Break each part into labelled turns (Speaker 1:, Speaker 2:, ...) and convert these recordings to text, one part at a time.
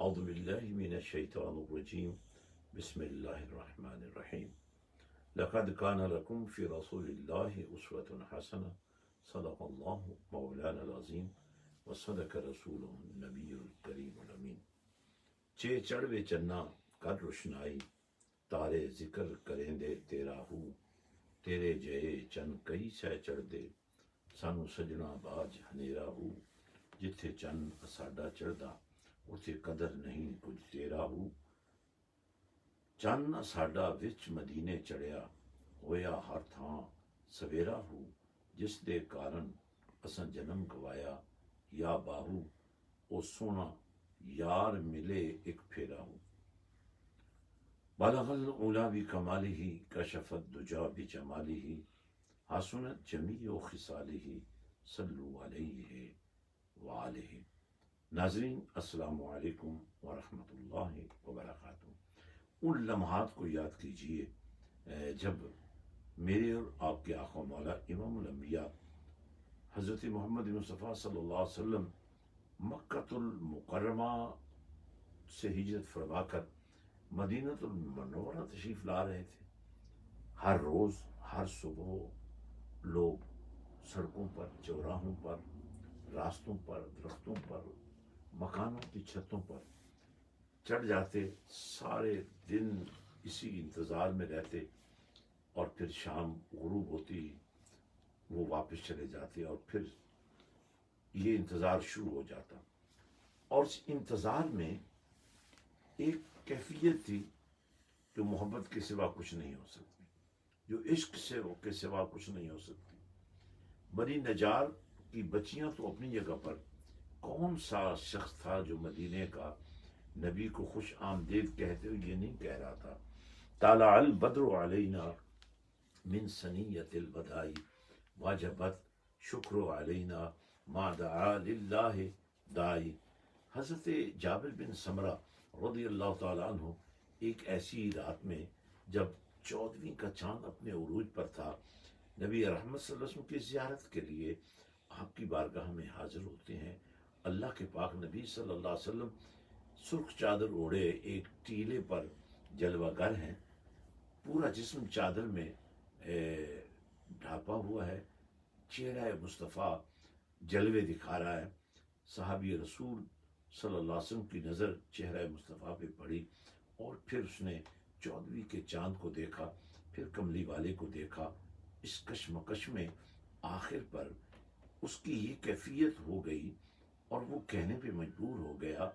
Speaker 1: اعوذ باللہ من الشیطان الرجیم بسم اللہ الرحمن الرحیم لقد کان لکم فی رسول اللہ اسوۃ حسنہ صدق اللہ مولانا العظیم وصدق رسولہ النبی الکریم الامین۔ چے چڑھوے چنا کر روشنائی تارے ذکر کریں دے تیرا ہو، تیرے جئے چن کئی سہ چڑھ دے سانو سجنا باج ہنیرا ہو، جتھے چن ساڈا چڑھدا اتھے قدر نہیں کچھ تیرا ہو، چن ساڈا وچ مدینے چڑھیا ہویا ہر تھاں سویرا ہو، جس دے کارن اساں جنم گوایا یا باہو، او سونا یار ملے ایک پھیرا ہو، بلغ العلا بکمالہ کشف الدجا بجمالہ حسنت جمیع خصالہ صلو علیہ وآلہ۔ ناظرین السلام علیکم ورحمۃ اللہ وبرکاتہ۔ ان لمحات کو یاد کیجئے جب میرے اور آپ کے آقا مولا امام الانبیاء حضرت محمد مصطفیٰ صلی اللہ علیہ وسلم مکۃ المکرمہ سے ہجرت فرما کر مدینہ المنورہ تشریف لا رہے تھے۔ ہر روز ہر صبح لوگ سڑکوں پر، چوراہوں پر، راستوں پر، درختوں پر، مکانوں کی چھتوں پر چڑھ جاتے، سارے دن اسی انتظار میں رہتے، اور پھر شام غروب ہوتی وہ واپس چلے جاتے، اور پھر یہ انتظار شروع ہو جاتا۔ اور اس انتظار میں ایک کیفیت تھی جو محبت کے سوا کچھ نہیں ہو سکتی، جو عشق سے کے سوا کچھ نہیں ہو سکتی۔ بنی نجار کی بچیاں تو اپنی جگہ پر، کون سا شخص تھا جو مدینے کا نبی کو خوش آمدید کہتے ہوئے یہ نہیں کہہ رہا تھا طالع البدر علینا من ثنیۃ الوداع وجبت شکر علینا ما دعا للہ داعی۔ حضرت جابر بن سمرہ رضی اللہ تعالیٰ عنہ ایک ایسی رات میں جب 14ویں کا چاند اپنے عروج پر تھا، نبی رحمت صلی اللہ علیہ وسلم کی زیارت کے لیے آپ کی بارگاہ میں حاضر ہوتے ہیں۔ اللہ کے پاک نبی صلی اللہ علیہ وسلم سرخ چادر اوڑے ایک ٹیلے پر جلوہ گر ہیں، پورا جسم چادر میں ڈھانپا ہوا ہے، چہرہ مصطفیٰ جلوے دکھا رہا ہے۔ صحابی رسول صلی اللہ علیہ وسلم کی نظر چہرہ مصطفیٰ پہ پڑی، اور پھر اس نے 14ویں کے چاند کو دیکھا، پھر کملی والے کو دیکھا۔ اس کشمکش میں آخر پر اس کی یہ کیفیت ہو گئی اور وہ کہنے پہ مجبور ہو گیا،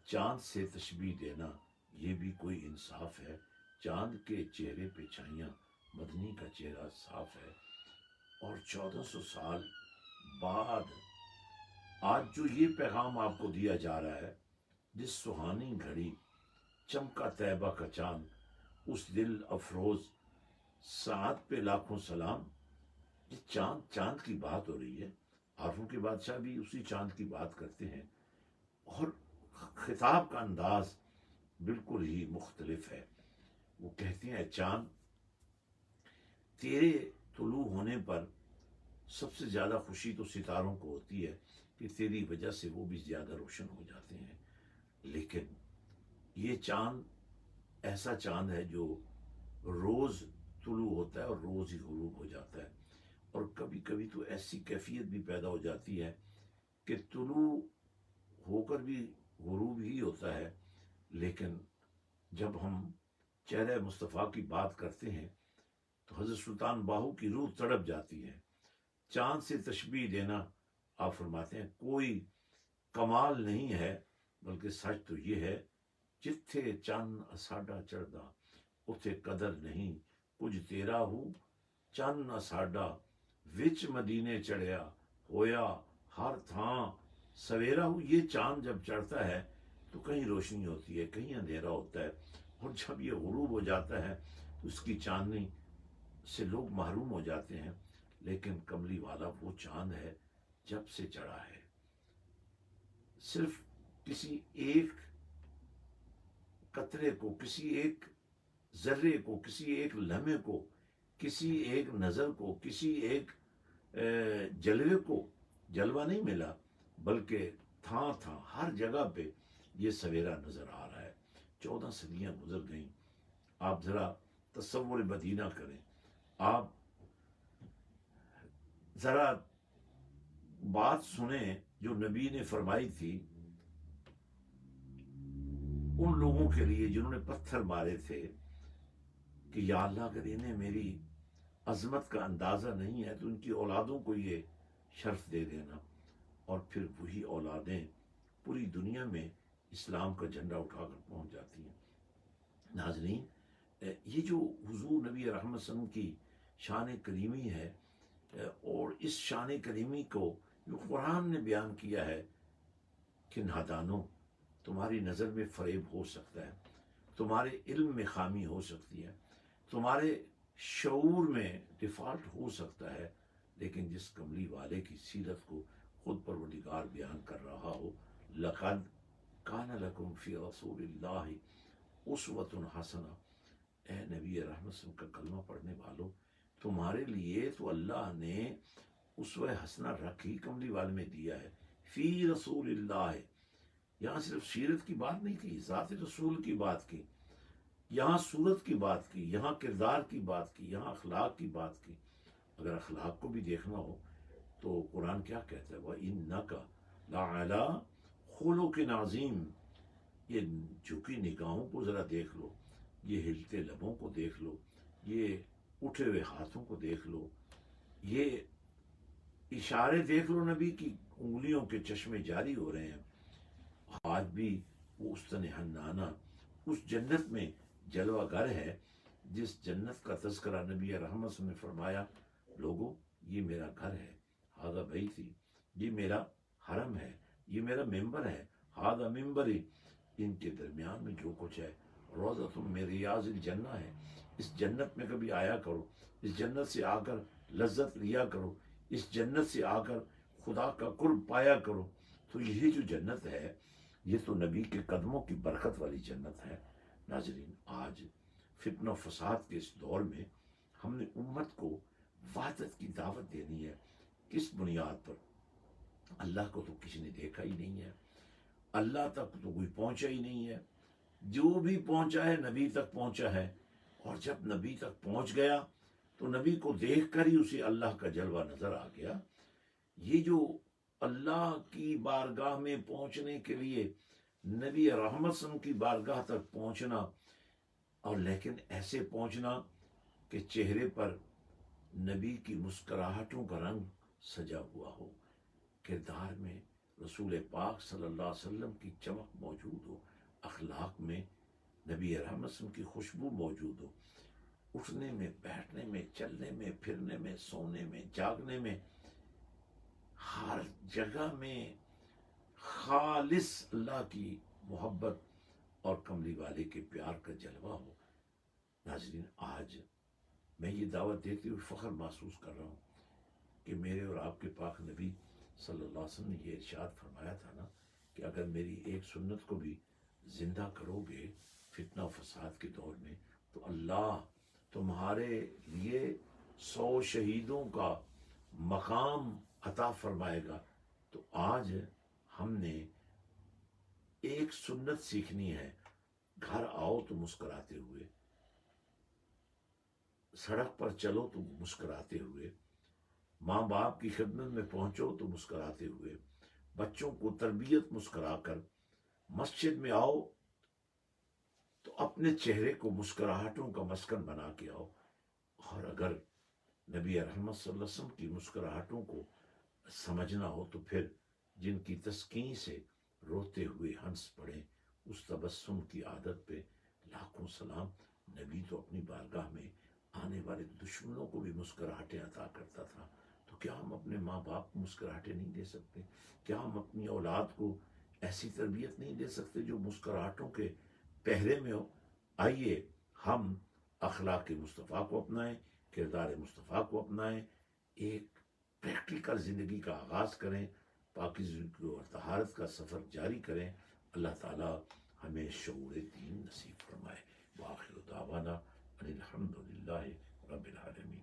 Speaker 1: چاند سے تشبیہ دینا یہ بھی کوئی انصاف ہے، چاند کے چہرے پہ چھائیاں مدنی کا چہرہ صاف ہے۔ اور 1400 سال بعد آج جو یہ پیغام آپ کو دیا جا رہا ہے، جس سہانی گھڑی چمکا طیبہ کا چاند، اس دل افروز ساعت پہ لاکھوں سلام۔ یہ چاند کی بات ہو رہی ہے، عارفوں کے بادشاہ بھی اسی چاند کی بات کرتے ہیں، اور خطاب کا انداز بالکل ہی مختلف ہے۔ وہ کہتے ہیں، چاند تیرے طلوع ہونے پر سب سے زیادہ خوشی تو ستاروں کو ہوتی ہے کہ تیری وجہ سے وہ بھی زیادہ روشن ہو جاتے ہیں، لیکن یہ چاند ایسا چاند ہے جو روز طلوع ہوتا ہے اور روز ہی غروب ہو جاتا ہے، اور کبھی کبھی تو ایسی کیفیت بھی پیدا ہو جاتی ہے کہ طلوع ہو کر بھی غروب ہی ہوتا ہے، لیکن جب ہم چہرہ مصطفیٰ کی بات کرتے ہیں تو حضرت سلطان باہو کی روح تڑپ جاتی ہے۔ چاند سے تشبیہ دینا، آپ فرماتے ہیں، کوئی کمال نہیں ہے، بلکہ سچ تو یہ ہے، جتھے چن ساڈا چڑھدا اتھے قدر نہیں کچھ تیرا ہو، چن ساڈا وچ مدینے چڑھیا ہویا ہر تھاں سویرا ہو۔ یہ چاند جب چڑھتا ہے تو کہیں روشنی ہوتی ہے، کہیں اندھیرا ہوتا ہے، اور جب یہ غروب ہو جاتا ہے تو اس کی چاندنی سے لوگ محروم ہو جاتے ہیں، لیکن کملی والا وہ چاند ہے جب سے چڑھا ہے، صرف کسی ایک قطرے کو، کسی ایک ذرے کو، کسی ایک لمحے کو، کسی ایک نظر کو، کسی ایک جلوے کو جلوہ نہیں ملا، بلکہ تھاں ہر جگہ پہ یہ سویرا نظر آ رہا ہے۔ 14 صدیاں گزر گئیں۔ آپ ذرا تصور مدینہ کریں، آپ ذرا بات سنیں جو نبی نے فرمائی تھی ان لوگوں کے لیے جنہوں نے پتھر مارے تھے کہ یا اللہ اگر انہیں میری عظمت کا اندازہ نہیں ہے تو ان کی اولادوں کو یہ شرف دے دینا، اور پھر وہی اولادیں پوری دنیا میں اسلام کا جھنڈا اٹھا کر پہنچ جاتی ہیں۔ ناظرین، یہ جو حضور نبی رحمت صلی اللہ علیہ وسلم کی شان کریمی ہے، اور اس شان کریمی کو جو قرآن نے بیان کیا ہے کہ نادانوں، تمہاری نظر میں فریب ہو سکتا ہے، تمہارے علم میں خامی ہو سکتی ہے، تمہارے شعور میں ڈیفالٹ ہو سکتا ہے، لیکن جس کملی والے کی سیرت کو خود پروردگار بیان کر رہا ہو، لقد کان لکم فی رسول اللہ اسوۃ حسنہ، اے نبی رحمت صلی اللہ علیہ وسلم کا کلمہ پڑھنے والوں، تمہارے لیے تو اللہ نے اسوہ حسنہ رکھ ہی کملی والے میں دیا ہے۔ فی رسول اللہ، یہاں صرف سیرت کی بات نہیں کی، ذات رسول کی بات کی، یہاں صورت کی بات کی، یہاں کردار کی بات کی، یہاں اخلاق کی بات کی۔ اگر اخلاق کو بھی دیکھنا ہو تو قرآن کیا کہتا ہے؟ وَإِنَّكَ لَعَلَىٰ خُلُقٍ عَظِيمٍ۔ یہ جھکی نگاہوں کو ذرا دیکھ لو، یہ ہلتے لبوں کو دیکھ لو، یہ اٹھے ہوئے ہاتھوں کو دیکھ لو، یہ اشارے دیکھ لو، نبی کی انگلیوں کے چشمے جاری ہو رہے ہیں۔ آج بھی وہ استن حنانہ اس جنت میں جلوہ گر ہے جس جنت کا تذکرہ نبی رحمت صلی اللہ علیہ وسلم نے فرمایا، لوگو یہ میرا گھر ہے، ہذا بیتی، یہ میرا حرم ہے، یہ میرا ممبر ہے، ہذا ممبری، ان کے درمیان میں جو کچھ ہے روضۃ من ریاض الجنہ ہے، اس جنت میں کبھی آیا کرو، اس جنت سے آ کر لذت لیا کرو، اس جنت سے آ کر خدا کا قرب پایا کرو۔ تو یہ جو جنت ہے یہ تو نبی کے قدموں کی برکت والی جنت ہے۔ ناظرین، آج فتنہ و فساد کے اس دور میں ہم نے امت کو وحدت کی دعوت دینی ہے۔ کس بنیاد پر؟ اللہ کو تو کسی نے دیکھا ہی نہیں ہے، اللہ تک تو کوئی پہنچا ہی نہیں ہے، جو بھی پہنچا ہے نبی تک پہنچا ہے، اور جب نبی تک پہنچ گیا تو نبی کو دیکھ کر ہی اسے اللہ کا جلوہ نظر آ گیا۔ یہ جو اللہ کی بارگاہ میں پہنچنے کے لیے نبی رحمت صلی اللہ علیہ وسلم کی بارگاہ تک پہنچنا، اور لیکن ایسے پہنچنا کہ چہرے پر نبی کی مسکراہٹوں کا رنگ سجا ہوا ہو، کردار میں رسول پاک صلی اللہ علیہ وسلم کی چمک موجود ہو، اخلاق میں نبی رحمت صلی اللہ علیہ وسلم کی خوشبو موجود ہو، اٹھنے میں، بیٹھنے میں، چلنے میں، پھرنے میں، سونے میں، جاگنے میں، ہر جگہ میں خالص اللہ کی محبت اور کملی والے کے پیار کا جلوہ ہو۔ ناظرین، آج میں یہ دعوت دیتے ہوئے فخر محسوس کر رہا ہوں کہ میرے اور آپ کے پاک نبی صلی اللہ علیہ وسلم نے یہ ارشاد فرمایا تھا نا کہ اگر میری ایک سنت کو بھی زندہ کرو گے فتنہ و فساد کے دور میں تو اللہ تمہارے لیے 100 شہیدوں کا مقام عطا فرمائے گا۔ تو آج ہم نے ایک سنت سیکھنی ہے، گھر آؤ تو مسکراتے ہوئے، سڑک پر چلو تو مسکراتے ہوئے، ماں باپ کی خدمت میں پہنچو تو مسکراتے ہوئے، بچوں کو تربیت مسکرا کر، مسجد میں آؤ تو اپنے چہرے کو مسکراہٹوں کا مسکن بنا کے آؤ۔ اور اگر نبی رحمت صلی اللہ علیہ وسلم کی مسکراہٹوں کو سمجھنا ہو تو پھر جن کی تسکین سے روتے ہوئے ہنس پڑے، اس تبسم کی عادت پہ لاکھوں سلام۔ نبی تو اپنی بارگاہ میں آنے والے دشمنوں کو بھی مسکراہٹیں عطا کرتا تھا، تو کیا ہم اپنے ماں باپ کو مسکراہٹیں نہیں دے سکتے؟ کیا ہم اپنی اولاد کو ایسی تربیت نہیں دے سکتے جو مسکراہٹوں کے پہرے میں ہو؟ آئیے ہم اخلاق مصطفیٰ کو اپنائیں، کردار مصطفیٰ کو اپنائیں، ایک پریکٹیکل زندگی کا آغاز کریں، پاکیزگی اور طہارت کا سفر جاری کریں۔ اللہ تعالی ہمیں شعور دین نصیب فرمائے۔ وآخر دعوانا ان الحمد للہ رب العالمین۔